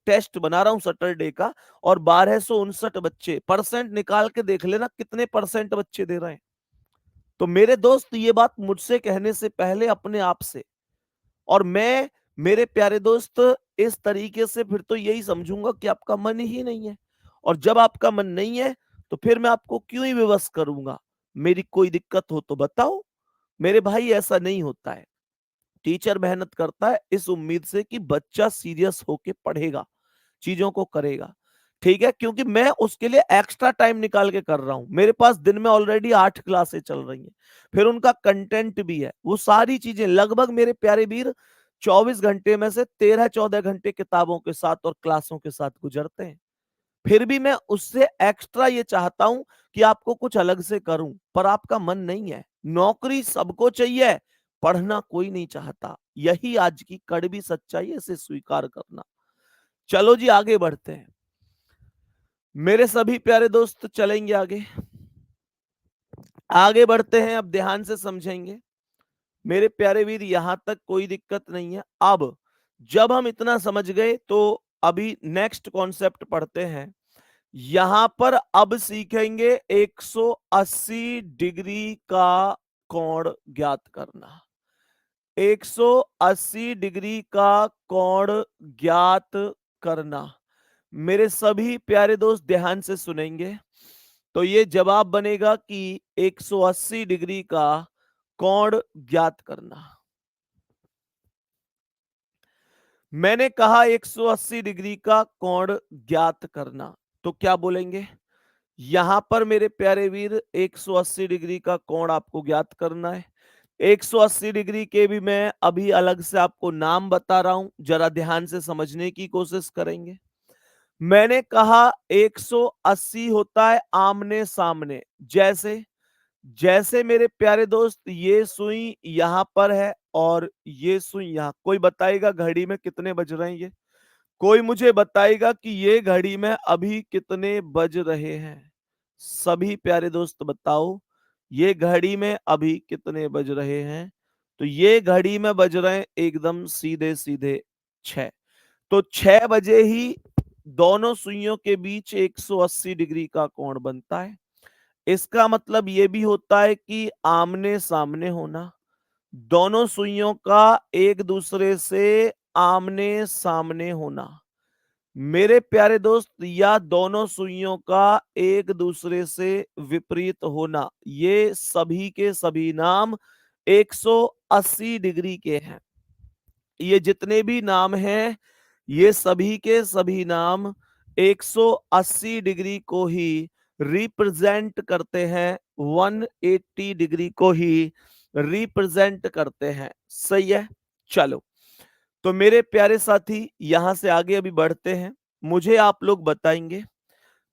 टेस्ट बना रहा हूं सैटरडे का, और 1259 बच्चे, परसेंट निकाल के देख लेना कितने परसेंट बच्चे दे रहे हैं। तो मेरे दोस्त ये बात मुझसे कहने से पहले अपने आप से, और मैं मेरे प्यारे दोस्त इस तरीके से फिर तो यही समझूंगा कि आपका मन ही नहीं है। और जब आपका मन नहीं है तो फिर मैं आपको क्यों ही विवश करूंगा? मेरी कोई दिक्कत हो तो बताओ। मेरे भाई ऐसा नहीं होता है। टीचर मेहनत करता है इस उम्मीद से कि बच्चा सीरियस होके पढ़ेगा, चीजों को करेगा। ठीक है, क्योंकि मैं उसके लिए एक्स्ट्रा टाइम निकाल के कर रहा हूं। मेरे पास दिन में ऑलरेडी 8 क्लासें चल रही हैं, फिर उनका कंटेंट भी है, वो सारी चीजें लगभग मेरे प्यारे वीर 24 घंटे में से 13-14 घंटे किताबों के साथ और क्लासों के साथ गुजरते हैं। फिर भी मैं उससे एक्स्ट्रा ये चाहता हूं कि आपको कुछ अलग से करूं, पर आपका मन नहीं है। नौकरी सबको चाहिए, पढ़ना कोई नहीं चाहता। यही आज की कड़वी सच्चाई है, इसे स्वीकार करना। चलो जी आगे बढ़ते हैं। मेरे सभी प्यारे दोस्त चलेंगे आगे। आगे बढ़ते हैं, अब ध्यान से समझेंगे। मेरे प्यारे वीर, यहां तक कोई दिक्कत नहीं है। अब जब हम इतना समझ गए तो अभी नेक्स्ट कॉन्सेप्ट पढ़ते हैं। यहां पर अब सीखेंगे 180 डिग्री का कोण ज्ञात करना। 180 डिग्री का कोण ज्ञात करना। मेरे सभी प्यारे दोस्त ध्यान से सुनेंगे। तो ये जवाब बनेगा कि 180 डिग्री का कोण ज्ञात करना। मैंने कहा 180 डिग्री का कोण ज्ञात करना, तो क्या बोलेंगे? यहां पर मेरे प्यारे वीर 180 डिग्री का कोण आपको ज्ञात करना है। 180 डिग्री के भी मैं अभी अलग से आपको नाम बता रहा हूं, जरा ध्यान से समझने की कोशिश करेंगे। मैंने कहा 180 होता है आमने सामने। जैसे जैसे मेरे प्यारे दोस्त ये सुई यहां पर है और ये सुई यहां। कोई बताएगा घड़ी में कितने बज रहे हैं ये? कोई मुझे बताएगा कि ये घड़ी में अभी कितने बज रहे हैं? सभी प्यारे दोस्त बताओ, ये घड़ी में अभी कितने बज रहे हैं? तो ये घड़ी में बज रहे हैं एकदम सीधे सीधे 6। तो 6 बजे ही दोनों सुइयों के बीच 180 डिग्री का कोण बनता है। इसका मतलब ये भी होता है कि आमने सामने होना, दोनों सुइयों का एक दूसरे से आमने सामने होना। मेरे प्यारे दोस्त, या दोनों सुइयों का एक दूसरे से विपरीत होना, ये सभी के सभी नाम 180 डिग्री के हैं। ये जितने भी नाम हैं, ये सभी के सभी नाम 180 डिग्री को ही रिप्रेजेंट करते हैं, 180 डिग्री को ही रिप्रेजेंट करते हैं। सही है। चलो, तो मेरे प्यारे साथी यहां से आगे अभी बढ़ते हैं। मुझे आप लोग बताएंगे,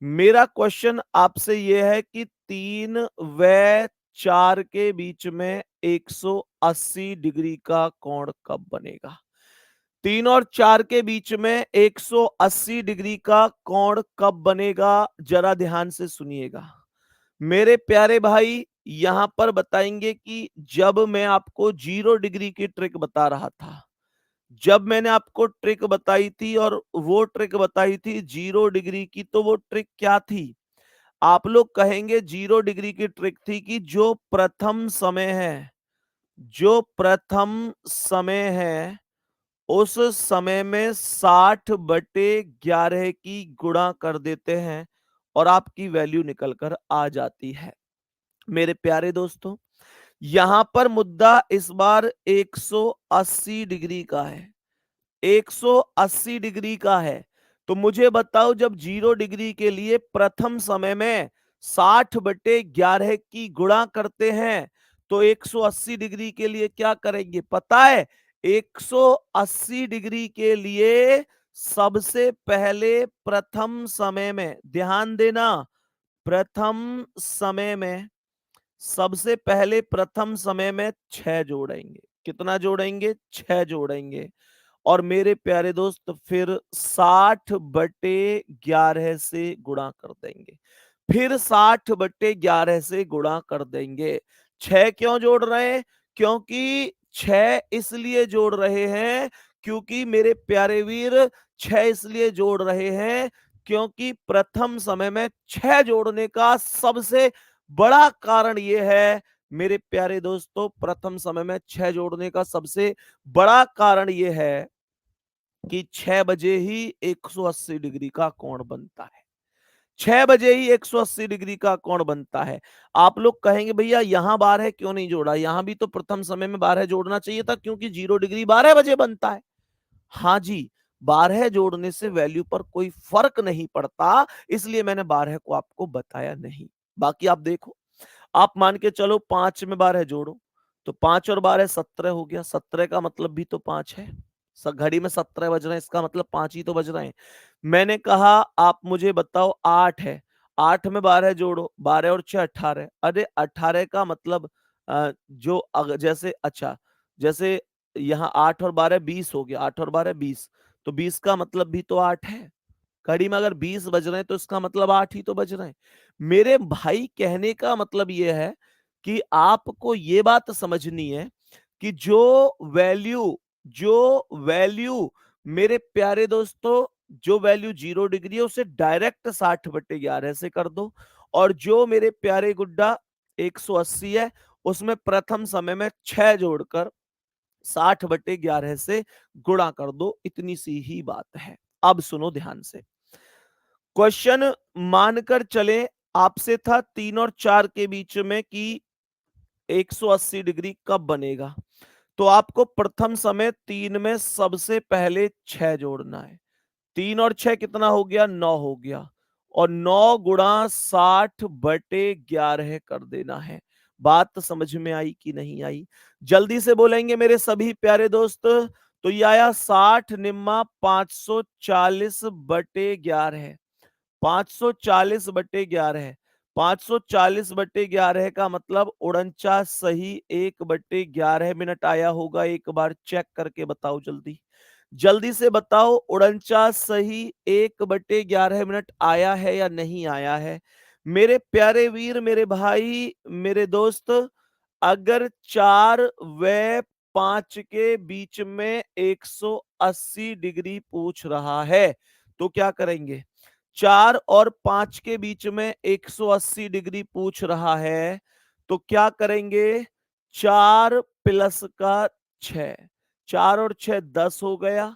मेरा क्वेश्चन आपसे यह है कि 3 व 4 के बीच में 180 डिग्री का कोण कब बनेगा? 3 और 4 के बीच में 180 डिग्री का कोण कब बनेगा? जरा ध्यान से सुनिएगा मेरे प्यारे भाई। यहां पर बताएंगे कि जब मैं आपको 0 डिग्री की ट्रिक बता रहा था, जब मैंने आपको ट्रिक बताई थी और वो ट्रिक बताई थी 0 डिग्री की, तो वो ट्रिक क्या थी? आप लोग कहेंगे 0 डिग्री की ट्रिक थी कि जो प्रथम समय है, जो प्रथम समय है, उस समय में 60/11 की गुणा कर देते हैं और आपकी वैल्यू निकल कर आ जाती है। मेरे प्यारे दोस्तों, यहां पर मुद्दा इस बार 180 डिग्री का है। 180 डिग्री का है। तो मुझे बताओ, जब 0 डिग्री के लिए प्रथम समय में 60/11 की गुणा करते हैं, तो 180 डिग्री के लिए क्या करेंगे पता है? 180 डिग्री के लिए सबसे पहले प्रथम समय में, ध्यान देना, प्रथम समय में सबसे पहले प्रथम समय में 6 जोड़ेंगे। कितना जोड़ेंगे? 6 जोड़ेंगे। और मेरे प्यारे दोस्त फिर 60/11 से गुणा कर देंगे। फिर 60/11 से गुणा कर देंगे। 6 क्यों जोड़ रहे हैं? क्योंकि 6 इसलिए जोड़ रहे हैं, क्योंकि मेरे प्यारे वीर 6 इसलिए जोड़ रहे हैं क्योंकि प्रथम समय में 6 जोड़ने का सबसे बड़ा कारण यह है मेरे प्यारे दोस्तों, प्रथम समय में 6 जोड़ने का सबसे बड़ा कारण यह है कि 6 बजे ही 180 डिग्री का कोण बनता है। 6 बजे ही 180 डिग्री का कोण बनता है। आप लोग कहेंगे भैया यहां 12 क्यों नहीं जोड़ा? यहां भी तो प्रथम समय में 12 जोड़ना चाहिए था, क्योंकि 0 डिग्री 12 बजे बनता है। हाँ जी, 12 जोड़ने से वैल्यू पर कोई फर्क नहीं पड़ता, इसलिए मैंने 12 को आपको बताया नहीं। बाकी आप देखो, आप मान के चलो 5 में 12 जोड़ो, तो 5 और 12 17 हो गया। 17 का मतलब भी तो 5 है। घड़ी में 17 बज रहे हैं, इसका मतलब 5 ही तो बज रहे हैं। मैंने कहा आप मुझे बताओ 8 है, 8 में 12 जोड़ो, 12 और 6 18। अरे 18 का मतलब जो जैसे अच्छा, जैसे यहाँ 8 और 12 20 हो गया, 8 और 12 20, तो 20 का मतलब भी तो 8 है। घड़ी में अगर 20 बज रहे हैं तो इसका मतलब 8 ही तो बज रहे हैं। मेरे भाई कहने का मतलब ये है कि आपको ये बात समझनी है कि जो वैल्यू मेरे प्यारे दोस्तों, जो वैल्यू 0 डिग्री है उसे डायरेक्ट 60/11 से कर दो, और जो मेरे प्यारे गुड्डा 180 है उसमें प्रथम समय में 6 जोड़कर 60/11 से गुणा कर दो। इतनी सी ही बात है। अब सुनो ध्यान से। क्वेश्चन मानकर चले आपसे था 3 और 4 के बीच में कि 180 डिग्री कब बनेगा, तो आपको प्रथम समय 3 में सबसे पहले 6 जोड़ना है। 3 और 6 कितना हो गया, 9 हो गया, और 9 गुणा 60/11 कर देना है। बात समझ में आई कि नहीं आई? जल्दी से बोलेंगे मेरे सभी प्यारे दोस्त। तो ये आया 60 निम्मा 540/11, 540/11, 540/11 का मतलब 49 सही 1/11 मिनट आया होगा। एक बार चेक करके बताओ जल्दी, जल्दी से बताओ 49 सही 1/11 मिनट आया है या नहीं आया है? मेरे प्यारे वीर, मेरे भाई, मेरे दोस्त, अगर 4 व 5 के बीच में 180 डिग्री पूछ रहा है तो क्या करेंगे? 4 और 5 के बीच में 180 डिग्री पूछ रहा है तो क्या करेंगे? 4 प्लस का 6, 4 और 6 10 हो गया,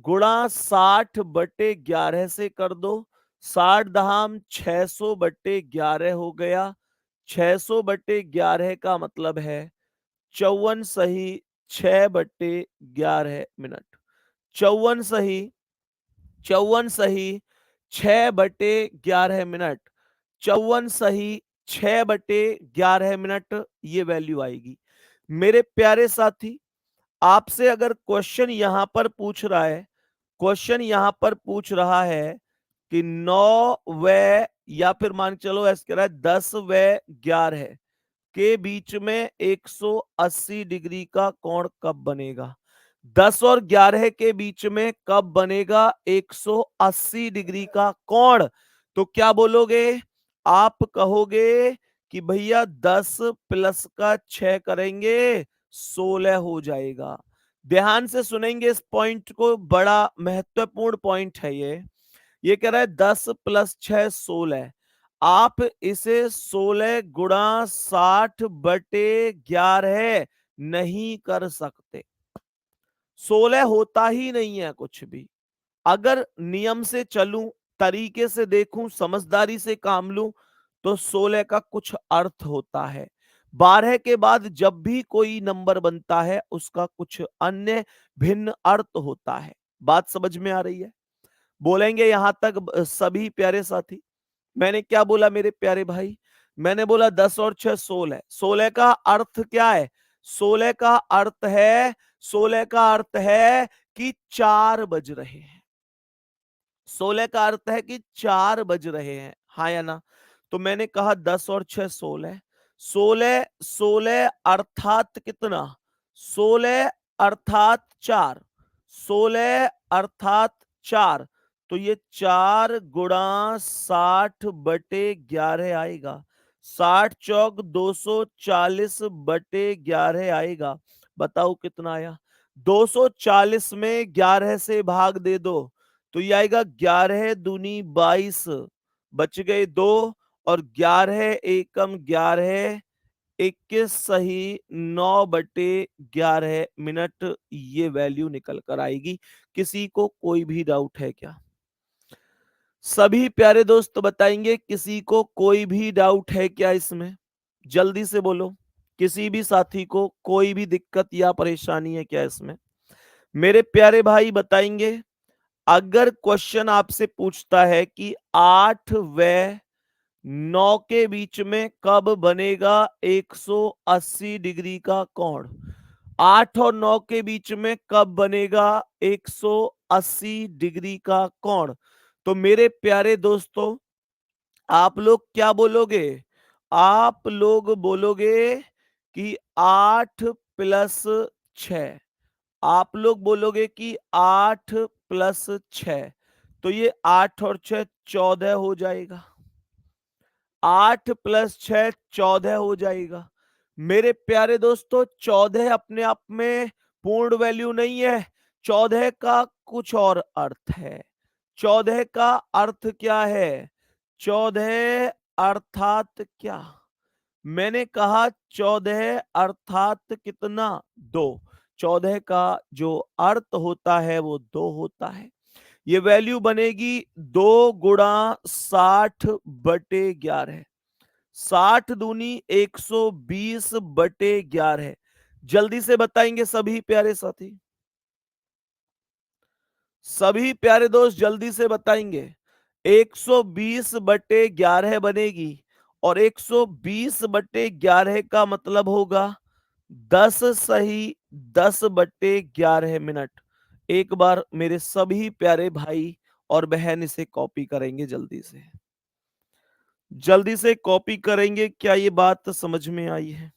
गुणा 60/11 से कर दो। 60 दहाम 600/11 हो गया। 600/11 का मतलब है 54 सही 6/11 मिनट। 54 सही, 54 सही 6/11 मिनट, 54 सही 6/11 मिनट, ये वैल्यू आएगी। मेरे प्यारे साथी, आपसे अगर क्वेश्चन यहां पर पूछ रहा है, क्वेश्चन यहां पर पूछ रहा है कि 9 व, या फिर मान चलो ऐसे कह रहा है 10 व 11 के बीच में 180 डिग्री का कोण कब बनेगा? 10 और 11 के बीच में कब बनेगा 180 डिग्री का कोण? तो क्या बोलोगे? आप कहोगे कि भैया 10 प्लस का 6 करेंगे 16 हो जाएगा। ध्यान से सुनेंगे इस पॉइंट को, बड़ा महत्वपूर्ण पॉइंट है ये कह रहा है 10 प्लस 6 16। आप इसे 16 गुणा 60/11 नहीं कर सकते। 16 होता ही नहीं है कुछ भी। अगर नियम से चलूं, तरीके से देखूं, समझदारी से काम लूं, तो 16 का कुछ अर्थ होता है। 12 के बाद जब भी कोई नंबर बनता है उसका कुछ अन्य भिन्न अर्थ होता है। बात समझ में आ रही है? बोलेंगे यहां तक सभी प्यारे साथी? मैंने क्या बोला मेरे प्यारे भाई? मैंने बोला 10 और 6 16। 16 का अर्थ क्या है? 16 का अर्थ है, 16 का अर्थ है कि 4 बज रहे हैं। 16 का अर्थ है कि 4 बज रहे हैं, हाँ या ना? तो मैंने कहा 10 और 6 16, 16 16 अर्थात कितना? 16 अर्थात 4, 16 अर्थात 4, तो ये 4 गुणा 60/11 आएगा। 60 चौक 240/11 आएगा। बताओ कितना आया? 240 में 11 से भाग दे दो तो ये आएगा 11 दूनी 22, बच गए 2, और 11 एकम 11, 21 सही 9/11 मिनट, ये वैल्यू निकल कर आएगी। किसी को कोई भी डाउट है क्या? सभी प्यारे दोस्त बताएंगे, किसी को कोई भी डाउट है क्या इसमें? जल्दी से बोलो, किसी भी साथी को कोई भी दिक्कत या परेशानी है क्या इसमें? मेरे प्यारे भाई बताएंगे, अगर क्वेश्चन आपसे पूछता है कि 8 व 9 के बीच में कब बनेगा 180 डिग्री का कोण, 8 और 9 के बीच में कब बनेगा 180 डिग्री का कोण? तो मेरे प्यारे दोस्तों, आप लोग क्या बोलोगे? आप लोग बोलोगे कि 8 प्लस 6। आप लोग बोलोगे कि 8 प्लस 6। तो ये 8 और 6 14 हो जाएगा। 8 प्लस 6 14 हो जाएगा। मेरे प्यारे दोस्तों, 14 अपने आप में पूर्ण वैल्यू नहीं है। 14 का कुछ और अर्थ है। 14 का अर्थ क्या है? 14 अर्थात क्या? मैंने कहा 14 अर्थात कितना? 2। 14 का जो अर्थ होता है वो 2 होता है। ये वैल्यू बनेगी 2 गुणा 60/11। 60 दूनी 120/11। जल्दी से बताएंगे सभी प्यारे साथी, सभी प्यारे दोस्त जल्दी से बताएंगे। 120/11 बनेगी और 120/11 का मतलब होगा 10 सही 10/11 मिनट। एक बार मेरे सभी प्यारे भाई और बहन इसे कॉपी करेंगे जल्दी से। जल्दी से कॉपी करेंगे। क्या ये बात समझ में आई है?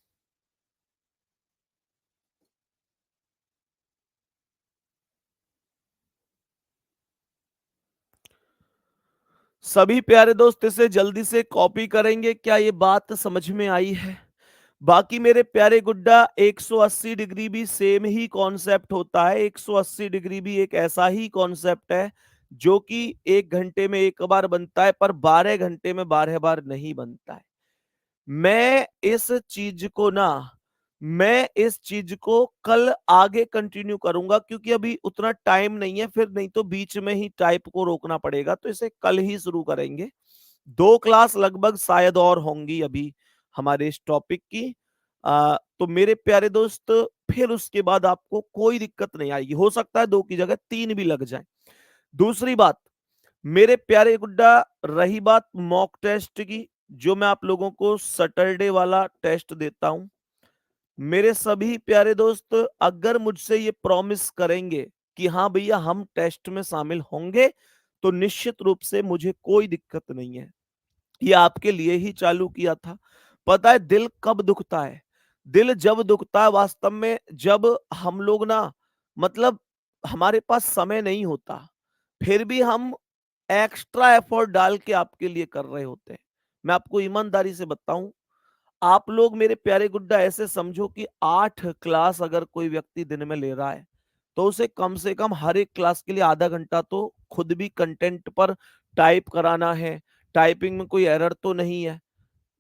सभी प्यारे दोस्त इसे जल्दी से कॉपी करेंगे। क्या ये बात समझ में आई है? बाकी मेरे प्यारे गुड्डा, 180 डिग्री भी सेम ही कॉन्सेप्ट होता है। 180 डिग्री भी एक ऐसा ही कॉन्सेप्ट है जो कि 1 घंटे में एक बार बनता है, पर 12 घंटे में 12 बार नहीं बनता है। मैं इस चीज को ना मैं इस चीज को कल आगे कंटिन्यू करूंगा, क्योंकि अभी उतना टाइम नहीं है, फिर नहीं तो बीच में ही टाइप को रोकना पड़ेगा। तो इसे कल ही शुरू करेंगे। 2 क्लास लगभग शायद और होंगी अभी हमारे इस टॉपिक की। तो मेरे प्यारे दोस्त, फिर उसके बाद आपको कोई दिक्कत नहीं आएगी। हो सकता है 2 की जगह 3 भी लग जाए। दूसरी बात, मेरे प्यारे गुड्डा, रही बात मॉक टेस्ट की, जो मैं आप लोगों को सैटरडे वाला टेस्ट देता हूं। मेरे सभी प्यारे दोस्त, अगर मुझसे ये प्रॉमिस करेंगे कि हाँ भैया हम टेस्ट में शामिल होंगे, तो निश्चित रूप से मुझे कोई दिक्कत नहीं है। ये आपके लिए ही चालू किया था। पता है दिल कब दुखता है? दिल जब दुखता है वास्तव में, जब हम लोग ना, मतलब हमारे पास समय नहीं होता, फिर भी हम एक्स्ट्रा एफर्ट डाल के आपके लिए कर रहे होते हैं। मैं आपको ईमानदारी से बताऊं, आप लोग मेरे प्यारे गुड्डा ऐसे समझो कि 8 क्लास अगर कोई व्यक्ति दिन में ले रहा है, तो उसे कम से कम हर एक क्लास के लिए आधा घंटा तो खुद भी कंटेंट पर टाइप कराना है। टाइपिंग में कोई एरर तो नहीं है,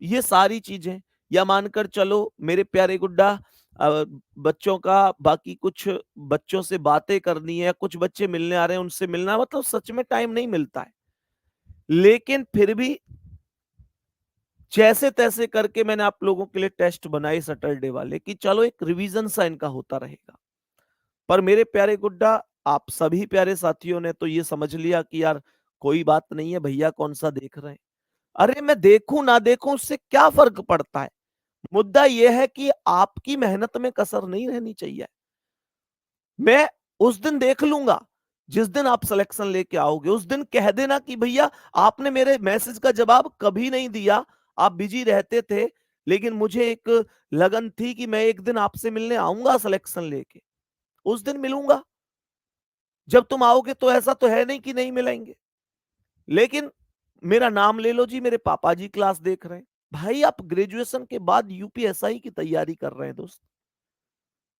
ये सारी चीजें। या मानकर चलो मेरे प्यारे गुड्डा, बच्चों का बाकी कुछ बच्चों से बातें करनी है, कुछ बच्चे मिलने आ रहे हैं उनसे मिलना, मतलब सच में टाइम नहीं मिलता है। लेकिन फिर भी जैसे तैसे करके मैंने आप लोगों के लिए टेस्ट बनाए सैटरडे वाले, कि चलो एक रिवीजन सा इनका होता रहेगा। पर मेरे प्यारे गुड्डा, आप सभी प्यारे साथियों ने तो ये समझ लिया कि यार कोई बात नहीं है, भैया कौन सा देख रहे हैं। अरे मैं देखूं ना देखूं उससे क्या फर्क पड़ता है। मुद्दा यह है कि आपकी मेहनत में कसर नहीं रहनी चाहिए। मैं उस दिन देख लूंगा, जिस दिन आप सिलेक्शन लेके आओगे उस दिन कह देना कि भैया आपने मेरे मैसेज का जवाब कभी नहीं दिया, आप बिजी रहते थे, लेकिन मुझे एक लगन थी कि मैं एक दिन आपसे मिलने आऊंगा सिलेक्शन लेके। उस दिन मिलूंगा। जब तुम आओगे तो ऐसा तो है नहीं कि नहीं मिलेंगे। लेकिन मेरा नाम ले लो जी, मेरे पापा जी क्लास देख रहे हैं। भाई आप ग्रेजुएशन के बाद यूपीएसआई की तैयारी कर रहे हैं दोस्त।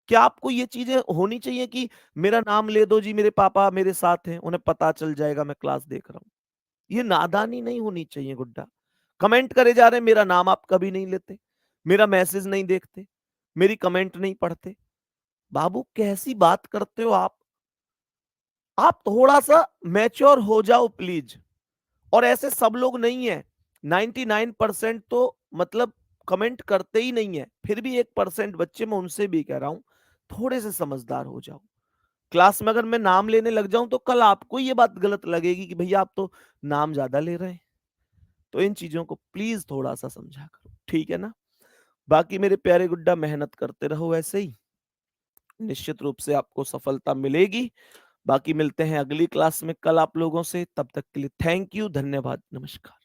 क्या आपको ये चीजें होनी चाहिए कि मेरा नाम ले दो जी, मेरे पापा मेरे साथ हैं, उन्हें पता चल जाएगा मैं क्लास देख रहा हूं? ये नादानी नहीं होनी चाहिए गुड्डा। कमेंट करे जा रहे हैं, मेरा नाम आप कभी नहीं लेते, मेरा मैसेज नहीं देखते, मेरी कमेंट नहीं पढ़ते। बाबू कैसी बात करते हो आप थोड़ा सा मैच्योर हो जाओ प्लीज। और ऐसे सब लोग नहीं है। 99% तो मतलब कमेंट करते ही नहीं है, फिर भी 1% बच्चे, मैं उनसे भी कह रहा हूं थोड़े से समझदार हो जाओ। क्लास में अगर मैं नाम लेने लग जाऊं तो कल आपको ये बात गलत लगेगी कि भैया आप तो नाम ज्यादा ले रहे हैं। तो इन चीजों को प्लीज थोड़ा सा समझा करो, ठीक है ना? बाकी मेरे प्यारे गुड्डा, मेहनत करते रहो ऐसे ही। निश्चित रूप से आपको सफलता मिलेगी। बाकी मिलते हैं अगली क्लास में कल आप लोगों से, तब तक के लिए थैंक यू, धन्यवाद, नमस्कार।